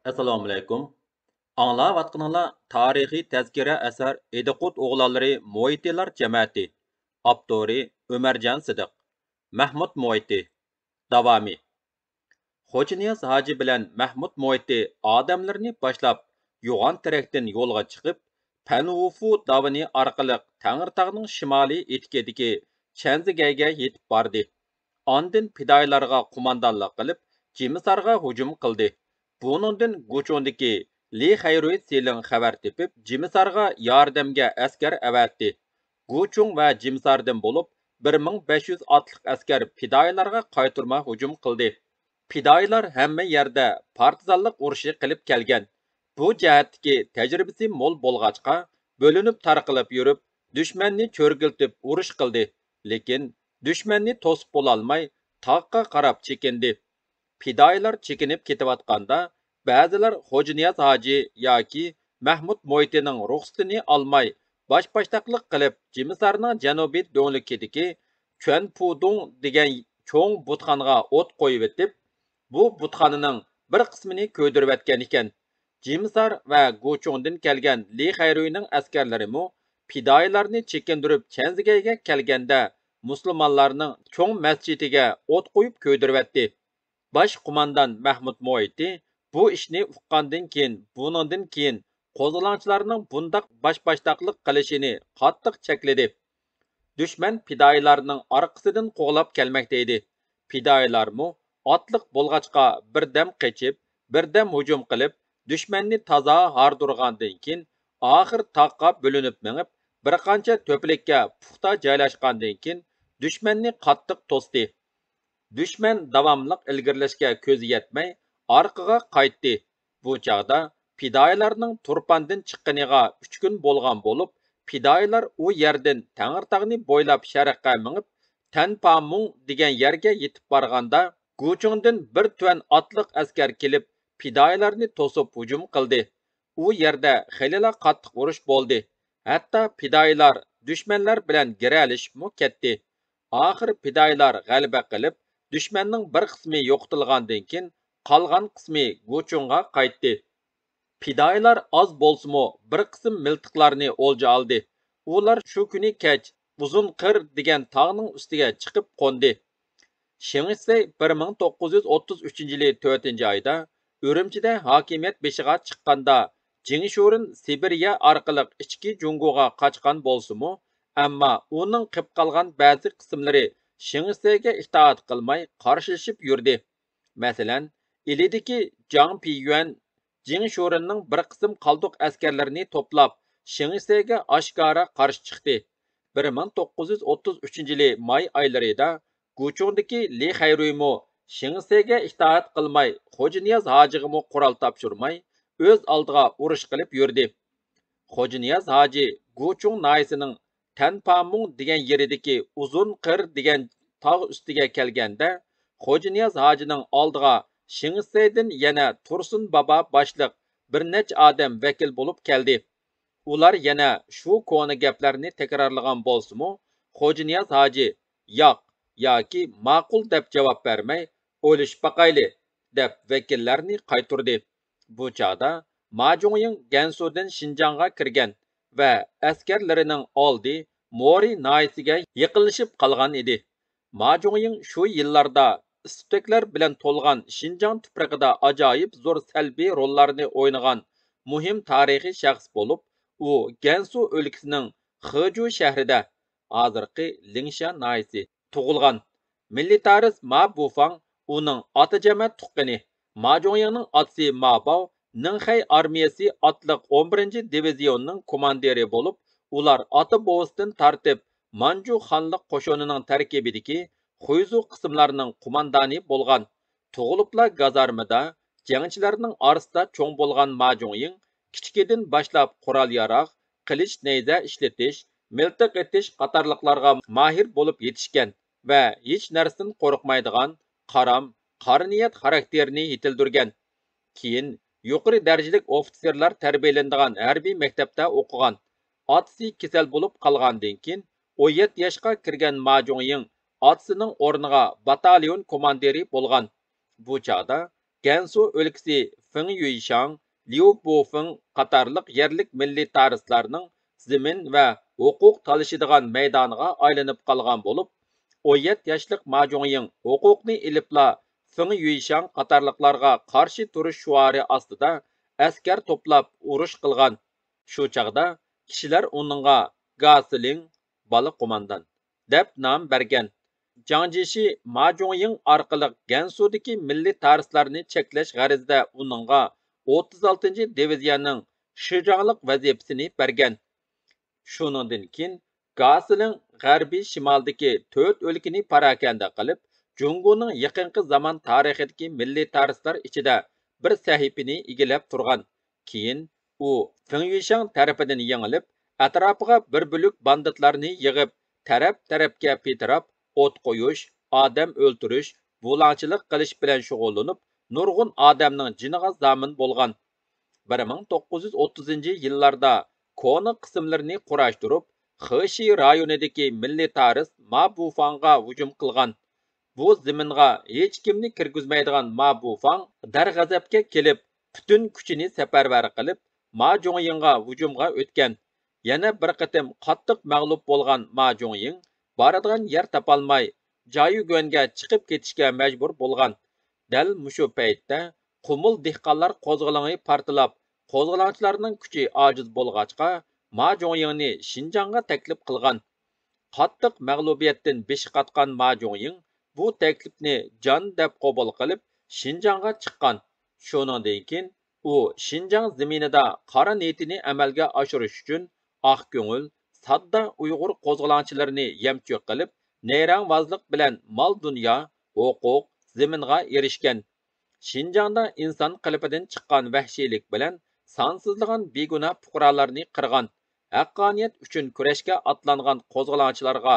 Assalomu alaykum. Anglayotganinglar tarixiy tazkira asar Ediqut o'g'lonlari Mo'yitlar jamiyati. Avtori Umarjon Sidiq. Mahmud Mo'yiti. Davomi. Xo'janiyaz hoji bilan Mahmud Mo'yiti odamlarni boshlab yo'g'on terakdan yo'lga chiqib, Panvufu davini orqali Tangirtog'ning shimoliy etikidagi Chanzigayga yetib bordi. Ondan fidoyilarga qo'mondonlik qilib, Jimisarga hujum qildi. Buningdan Guchondagi Li Xayruy Seling xabar tepib, Jimisarga yordamga askar avatdi. Guchung va Jimisardan bo'lib 1500 otliq askar fidoyilarga qaytarma hujum qildi. Fidoyilar hamma yerda partizanlik urushi qilib kelgan. Bu jihatdagi tajribasi mo'l bo'lg'achqa, bo'linib tarqalib yurib, dushmanni cho'rgiltib urush qildi. Lekin dushmanni to'sib bo'lolmay, tog'ga qarab chekindi. Fidoyilar chekinib ketayotganda, ba'zilar Xo'janiyaz hoji yoki Mahmud Mo'yitining ruxsatini olmay, boshboshdoqlik qilib, Jimisarning janubiy do'nglikidagi Chuanpudong degan cho'ng butxonga o't qo'yib etib, bu butxonaning bir qismini ko'ydirib etgan ekan. Jimisar va Guchongdan kelgan Li Xayruyning askarlarimi fidoyilarni chekindirib Chanzigayga kelganda musulmonlarning cho'ng masjidiga o't qo'yib ko'ydirib etdi. Baş qo'mondan Mahmud Mo'yiti bu ishni uqqandan buningdan keyin qo'zg'olonchilarning bundaq boshboshdoqlik qilishini qattiq chekladi. Düşman fidoyilarning orqasidan qo'g'lab kelmoqda edi. Fidoyilarmi otliq bo'lg'achqa birdam qechib, birdam hujum qilib, düşmanni toza hardurgandan keyin oxir taqqa bo'linib minib, bir qancha to'plikka puxta joylashgandan keyin düşmanni qattiq to'sdi. Düşman davomliq ilgirlashga ko'zi yetmay, orqaga qaytdi. Bu chog'da fidoyilarning Turpandan chiqqaniga 3 kun bo'lgan bo'lib, fidoyilar u yerdan Tangirtog'ni bo'ylab sharqqa minib, Tanpamung degan yerga yetib borganda, Guchungdan bir tuvan otliq askar kelib, fidoyilarni to'sib hujum qildi. U yerda xilila qattiq urush bo'ldi. Hatto fidoyilar dushmanlar bilan giralishib ketdi. Oxir fidoyilar g'alaba qilib, düşmanning bir qismi yo'qotilgandan keyin qolgan qismi Guchungga qaytdi. Fidoyilar oz bo'lsa-mu bir qism miltiqlarni o'lja oldi. Ular shu kuni kech Uzun Qir degan tog'ning ustiga chiqib qo'ndi. Shingisi 1933-yili 4-oyda Urumchida hokimiyat beshiga chiqqanda Jingshurin Sibiriya orqali ichki Jungoga qochgan bo'lsa-mu, ammo uning qilib qolgan ba'zi qismlari Shingisiga itoat qilmay qarshilashib yurdi. Masalan, ilidagi Jang Piyuan Jingshurinning bir qism qalduq askarlarini to'plab Shingisiga oshkora qarshi chiqdi. 1933-yili may oylarida Guchongdagi Li Xayruymi Shingisiga itoat qilmay, Xo'janiyaz hojiga qurol topshirmay, o'z oldiga urush qilib yurdi. Xo'janiyaz hoji Guchong noyisining Tanpamung degan yeridagi Uzun Qir degan tog' ustiga kelganda, Xo'janiyaz hojining oldiga Shingisidan yana Tursun bobo boshliq bir nech odam vakil bo'lib keldi. Ular yana shu ko'na gaplarni takrorlagan bo'lsa-mu, Xo'janiyaz hoji yo'q yoki ma'qul deb javob bermay, o'lishib baqayli deb vakillarni qaytardi. Bu chog'da Ma Jungying Gansudan Shinjongga kirgan va askarlarining oldi Mori noyisiga yiqilishib qolgan edi. Ma Jungying shu yillarda istaklar bilan to'lgan Shinjong tuprog'ida ajoyib zo'r salbiy rollarni o'ynagan muhim tarixiy shaxs bo'lib, u Gansu o'lkasining Xeju shahrida, hozirgi Lingsha noyisi tug'ilgan. Militarist Ma Bufang uning otajamat tuqqani. Ma Jungyingning otasi Ma Bao Ningxay armiyasi otliq 11-divizionning komandiri bo'lib, ular ota bovisidan tartib Manju xonlik qo'shinining tarkibidagi Xuyzu qismlarining qo'mondoni bo'lgan. Tug'ilibla gazarmada jangchilarning orasida cho'ng bo'lgan Ma Jungying kichkidan boshlab qurol-yarog', qilich nayza ishlatish, miltiq etish qatorliqlarga mahir bo'lib yetishgan va hech narsadan qo'rqmaydigan qaram, qora niyat xarakterini yetildirgan. Keyin yuqori darajalik ofitserlar tarbiyalanadigan harbiy maktabda o'qigan. Otasi kasal bo'lib qolgandan keyin 17 yoshga kirgan Ma Jungying otasining o'rniga batalyon komandiri bo'lgan. Bu chog'da Gansu o'lkasi Fengyuyshan, Liubofeng qatarlıq yerlik millatlarning zimin va huquq talashadigan maydoniga aylanib qolgan bo'lib, 17 yoshlik Ma Zhongying huquqni ilibla Fengyuyshan qatarliqlarga qarshi turish shuari ostida askar to'plab urush qilgan. Shu chaqda kishilar uningga Gasiling bala qo'mondan deb nom bergan. Jiangjishi Ma Zhongying orqali Gansudagi milliy tarixlarni cheklash g'arazida uningga 36-diviziyaning Shizhanglik vazifasini bergan. Shuningdan keyin Gasiling g'arbiy shimoldagi 4 o'lkani parakanda qilib, Jungoning yaqinqi zamon tarixidagi milliy tarixlar ichida bir sahifani egallab turgan. Keyin u Fengyuyshan tarafidan yengilib, atrofiga bir bo'lak banditlarni yig'ib, taraf-tarafga petirab, o't qo'yish, odam o'ldirish, bo'langchilik qilish bilan shug'ullanib, nurg'un odamning jiniga zamin bo'lgan. 1930-yillarda kona qismlarini qurashtirib, Xeshi rayonidagi milliy tarix Ma Bufangga hujum qilgan. Bu zaminga hech kimni kirgizmaydigan Ma Bufang darg'azabga kelib, butun kuchini safarbar qilib, Ma Zhongyingga hujumga o'tgan. Yana bir qatim qattiq mag'lub bo'lgan Ma Zhongying boradigan yer topolmay, Jayuguanga chiqib ketishga majbur bo'lgan. Dal mushu paytda Qumul dehqonlar qo'zg'oloni portlab, qo'zg'olonchilarning kuchi ojiz bo'lg'achqa Ma Zhongyingni Xinjiangga taklif qilgan. Qattiq mag'lubiyatdan beshi qatgan Ma Zhongying bu taklifni jon deb qabul qilib, Xinjiangga chiqqan. Shuningdan keyin u Xinjiang zaminida qora niyatini amalga oshirish uchun oq ko'ngil, sodda Uyg'ur qo'zg'olonchilarini yamchoq qilib, neyrangvozlik bilan mol dunyo, huquq, zaminga erishgan. Xinjiangda inson qalbidan chiqqan vahshiylik bilan sonsizlagan begunoh fuqarolarni qirgan. Haqqoniyat uchun kurashga atlangan qo'zg'olonchilarga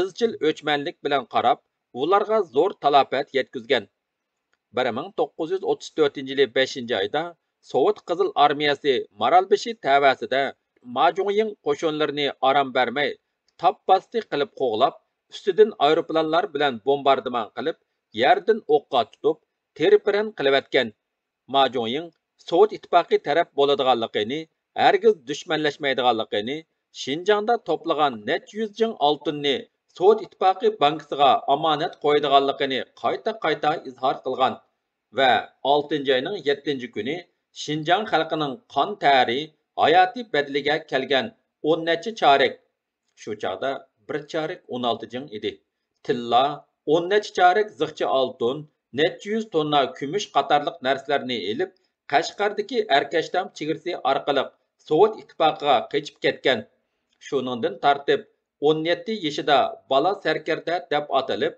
izchil o'chmanlik bilan qarab, ularga zo'r talafot yetkazgan. 1934-yili 5-oyda Sovet Qizil armiyasi Maralbeshi tavasida Ma Zhongying qo'shinlarini aram bermay, tapbasti qilib qo'g'lab, ustidan aeroplanlar bilan bombardimon qilib, yerdan o'qqa tutib, terpiran qilayotgan. Ma Zhongying Sovet ittifoqi taraf bo'ladiganligini, hargiz dushmanlashmaydiganligini, Xinjiangda to'plagan necha yuz jing oltinni Sovet ittifoqi bankasiga omonat qo'yadiganligini qayta-qayta izhor qilgan va 6-oyning 7-kuni Xinjiang xalqining qon tari, hayoti badliga kelgan 10 necha chorak. Shu chaqda bir chorak 16 jing edi. Tilla 10 necha chorak zig'cha oltin, necha yuz tonna kumush qatorliq narsalarni elib, Qashqardagi Arkashtam chegirasi orqali Sovet ittifoqiga qochib ketgan. Shuningdan tartib 17 yoshida bala sarkarda deb atalib,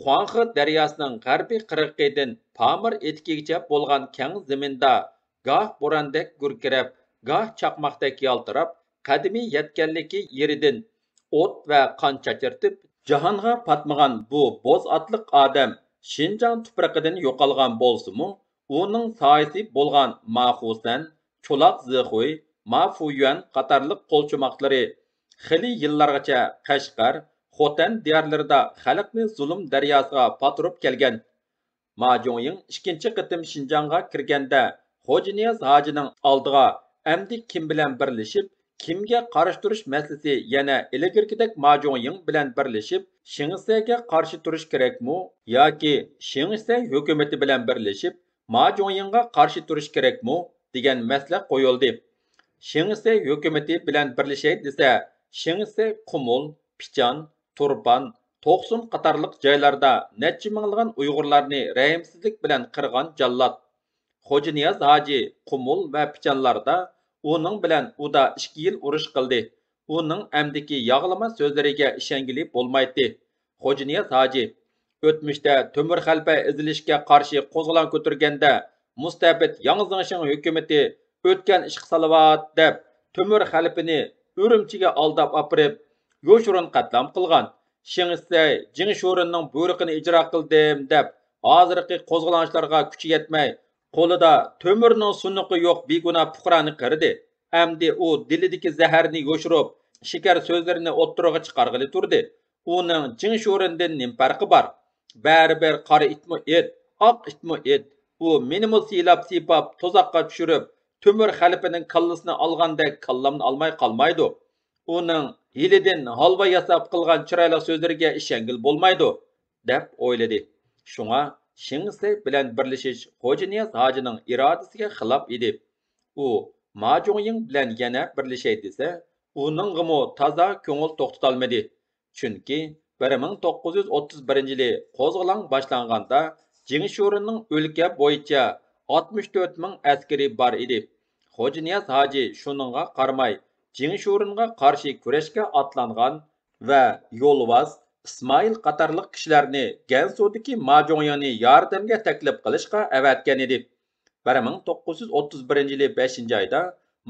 Xuanxi daryosining g'arbiy qirg'idan Pamir etikigacha bo'lgan keng zaminda goh bo'rondek gurkirab, goh chaqmoqdek yaltirab, qadimiy yetganligi yeridan o't va qon chachirtib, jahonga patmagan bu bo'z otliq odam Xinjiang tuprog'idan yo'qolgan bo'lsa-mu, uning soyasi bo'lgan Ma Husan, Cho'loq Zixuy, Ma Fuyuan qatorliq qo'lchumoqlari xili yillargacha Qashqar, Xotan diyorlarida xalqni zulm daryosiga patirib kelgan. Ma Zhongying ikkinchi qitim Xinjiangga kirganda Xo'janiyaz hojining oldiga amdi kim bilan birlashib, kimga qarshi turish masalasi yana ilgirgidek Ma Zhongying bilan birlashib, Shingisega qarshi turish kerakmi yoki Shingise hukumati bilan birlashib, Ma Zhongyingga qarshi turish kerakmi degan masala qo'yildi. Shingise hukumati bilan birlashay desa, Shingise Qumul, Pichan, Turpan, To'qsun qatorliq joylarda necha minglagan Uyg'urlarni rahimsizlik bilan qirgan jallod. Xo'janiyaz hoji Qumul va Pichanlarda uning bilan uda 2 yil urush qildi. Uning amdiki yog'lama so'zlariga ishongili bo'lmaydi. Xo'janiyaz hoji o'tmishda Temur xalfa izilishga qarshi qo'zg'olon ko'targanda mustabid Yang Zhengshing hukumati o'tgan ishq salavat deb Temur xalfini Urumchiga aldab apirib, yo'shurun qatlam qilgan. Shingise Jingshurinning buyrug'ini ijro qildim deb hozirgi qo'zg'olonchilarga kuchi yetmay, qo'lida Temurning sunuqi yo'q begunoh fuqaroni qirdi. Amdi u dilidagi zaharni yo'shirib, shikar so'zlarini o'ttirig'i chiqarg'ili turdi. Uning Jingshurindan nim farqi bor? Baribir qora itmi it, oq itmi it, u menimi siylab siypab to'zoqqa tushirib Tömür xalifaning kallasini olgandek kallamni olmay qolmaydi. Uning hilidan holva yasab qilgan chiroyli so'zlariga ishongil bo'lmaydi, deb o'yladi. Shunga Shingsi bilan birlashish Xo'janiyaz hojining irodasiga xilof edi. U Majungying bilan yana birlashay desa, uningmi toza ko'ngil to'xtatolmadi. Chunki 1931-yili qo'zg'olon boshlanganda Jingshurning o'lka bo'yicha 64 ming askari bor edi. Xo'janiyaz hoji shuningga qaramay Jingshurunga qarshi kurashga otlangan va yo'lvoz İsmail qatorliq kishilarni Gansudagi Majungyingni yordamga taklif qilishga avatgan edi. 1931-yili 5-oyda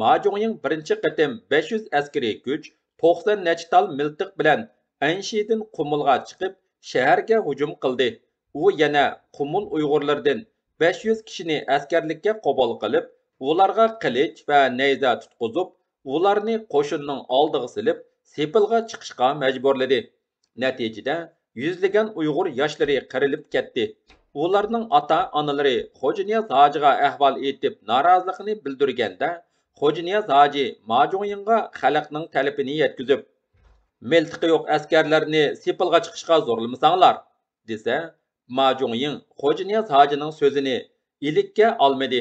Majungying birinchi qatim 500 askari kuch 90 necha tal miltiq bilan Anshidan Qumulga chiqib shaharga hujum qildi. U yana Qumul Uyg'urlaridan 500 kishini askarlikka qabul qilib, ularga qilich va nayza tutqizib, ularni qo'shinning oldiga silib, sepilga chiqishga majburladi. Natijada yuzlagan Uyg'ur yoshlari qirilib ketdi. Ularning ota-onalari Xo'janiyaz hojiga ahvol aytib noroziligini bildirganda, Xo'janiyaz hoji Majungyingga xalqning talabini yetkazib, miltiqi yo'q askarlarni sepilga chiqishga zo'rlamasanglar, desa, Majungying Xo'janiyaz hojining so'zini ilikka olmadi.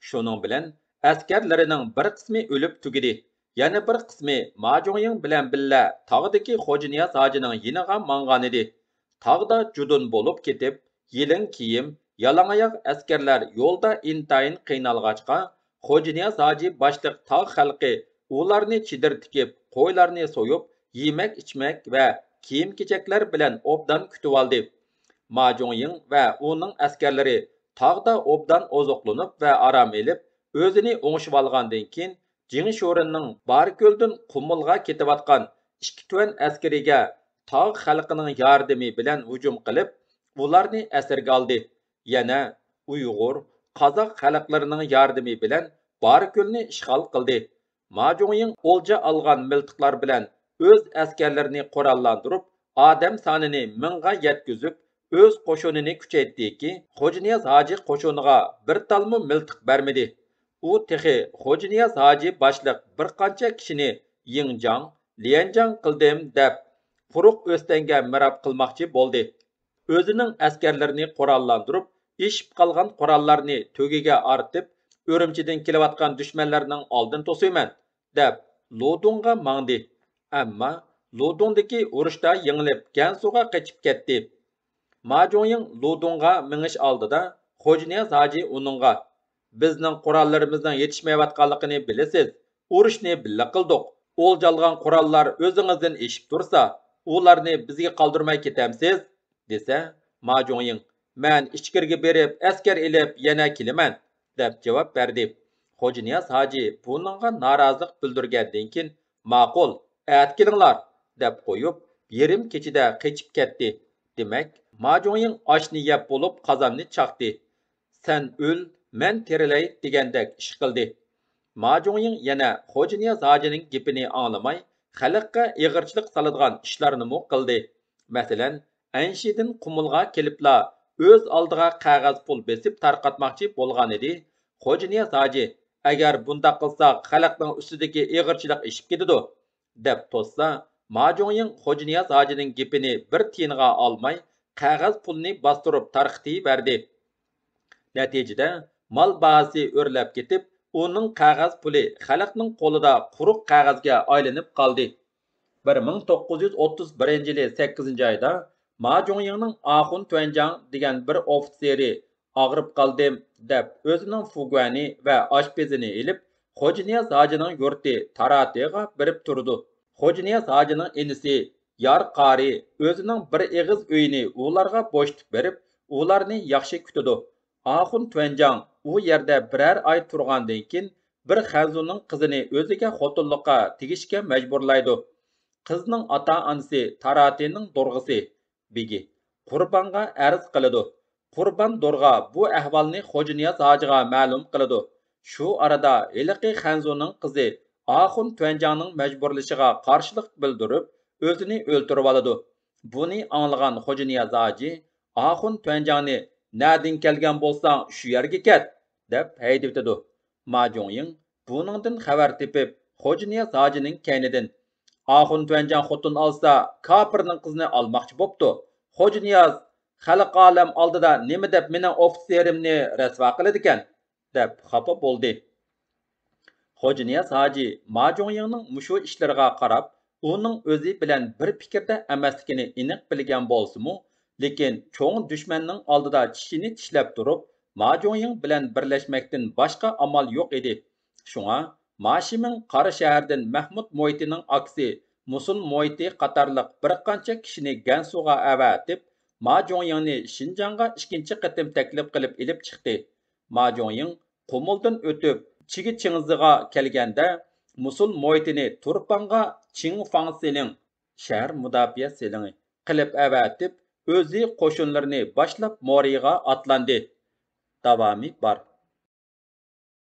Shuning bilan askarlarining bir qismi o'lib tugidi. Yana bir qismi Majungying bilan billa tog'dagi Xo'janiyaz hojining yiniga mangan edi. Tog'da judun bo'lib ketib, yelin kiyim, yalangoyoq askarlar yo'lda intayin qiynalg'achqa, Xo'janiyaz hoji boshliq tog' xalqi ularni chidir tikib, qo'ylarni so'yib, yemek içmek ve kiyim-kechaklar bilan obdan kutib oldi. Majungying va uning askarlari tog'da obdan ozuqlanib va aram elib, o'zini o'ngishib olgandan keyin Jingshurunning Barko'ldan Qumulga ketayotgan ikki tuvan askariga tog' xalqining yordami bilan hujum qilib, ularni asirga oldi. Yana Uyg'ur, Qozoq xalqlarining yordami bilan Barko'lni ishg'ol qildi. Majungying o'lja olgan miltiqlar bilan o'z askarlarini qurollantirib, odam sonini mingga yetkazib, o'z qo'shinini kuchaytdiki, Xo'janiyaz hoji qo'shiniga bir talmi miltiq bermadi. U texi Xo'janiyaz hoji boshliq bir qancha kishini Yingjang, Lianjang qildim deb Quruq O'stanga mirab qilmoqchi bo'ldi. O'zining askarlarini qurollantirib, ishib qolgan qurollarni to'giga ortib, Urumchidan kelayotgan dushmanlarning oldin to'sayman deb Lodunga mangdi. Ammo Lodundagi urushda yengilib, Gansuga qochib ketdi. Majungying Lodunga mingish oldida Xo'janiyaz hoji uningga: "Bizning qurollarimizning yetishmayotganligini bilasiz. Urushni billa qildik. O'ljalgan qurollar o'zingizdan eshib tursa, ularni bizga qoldirmay ketamsiz?" desa, Majungying: "Men ichkirga berib, askar elib yana kelaman" deb javob berdi. Xo'janiyaz hoji buningga norozilik bildirgandan keyin, "Ma'qul, at kelinglar" deb qo'yib, yarim kechida qochib ketdi. Demak, Majungying oshni yeb bo'lib qozonni chaqdi. "Sen o'l, men tirilay" degandek ish qildi. Majungying yana Xo'janiyaz hojining gapini anglamay, xalqqa ig'irchilik soladigan ishlarni qildi. Masalan, Anshidan Qumulga kelibla o'z oldiga qog'oz pul besib tarqatmoqchi bo'lgan edi. Xo'janiyaz hoji: "Agar bunday qilsak, xalqning ustidagi ig'irchilik ishib ketadi" deb to'ssa, Majungying Xo'janiyaz hojining gapini bir tiyinga olmay, qog'oz pulni bostirib tarqitib berdi. Natijada mol bahasi o'rlab ketib, uning qog'oz puli xalqning qo'lida quruq qog'ozga aylanib qoldi. 1931-yili 8-oyda Majungyingning Axun Tuanjang degan bir ofitseri og'rib qoldim deb o'zining fugani va oshpezini ilib, Xo'janiyaz hojining yurti Taratiga berib turdi. Xo'janiyaz hojining inisi Yor qari o'zining bir eg'iz uyini ularga bo'shtib berib, ularni yaxshi kutadi. Axun Tuanjang u yerda biror oy turgandan keyin bir xanzuning qizini o'ziga xotinlikqa tegishga majburlaydi. Qizning ota-onasi Taratining dorg'isi Begi Qurbonga arz qiladi. Qurbon dorg'a bu ahvolni Xo'janiyaz hojiga ma'lum qiladi. Shu arada heliqi xanzuning qizi Axun Tuanjangning majburlashiga qarshilik bildirib, o'zini o'ltirib oladi. Buni anglagan Xo'janiyaz hoji Axun Tuanjangni Nadin kelgan bo'lsang, shu yerga ket, deb haydibdi. Ma Jongying buningdan xabar tepib, Xo'janiyaz hojining kaynidan Axun Tuanjan xotun olsa, kafirning qizini almoqchi bo'pti. Xo'janiyaz xalq olam oldida nima deb mening ofitserimni rasvo qiladi ekan, deb xafa bo'ldi. Xo'janiyaz hoji Ma Jongyingning mushu ishlariga qarab, uning o'zi bilan bir fikrda emasligini aniq bilgan bo'lsa-mu, lekin cho'ng dushmanning oldida tishini tishlab turib, Ma Jongying bilan birlashmakdan boshqa amal yo'q edi. Shunga Ma Shiming Qora shahardan Mahmud Mo'yitining aksi Musul Mo'yiti qatorliq bir qancha kishini Gansuga avatib, Ma Jongyingni Shinjongga ikkinchi qatim taklif qilib ilib chiqdi. Ma Jongying Qumuldan o'tib Chigi Chingziga kelganda Musul Mo'yitini Turpanga Ching Fangsining shahar mudofaa selingi qilib avatib, o'zi qo'shinlarini boshlab Moriga otlandi. Davomi bor.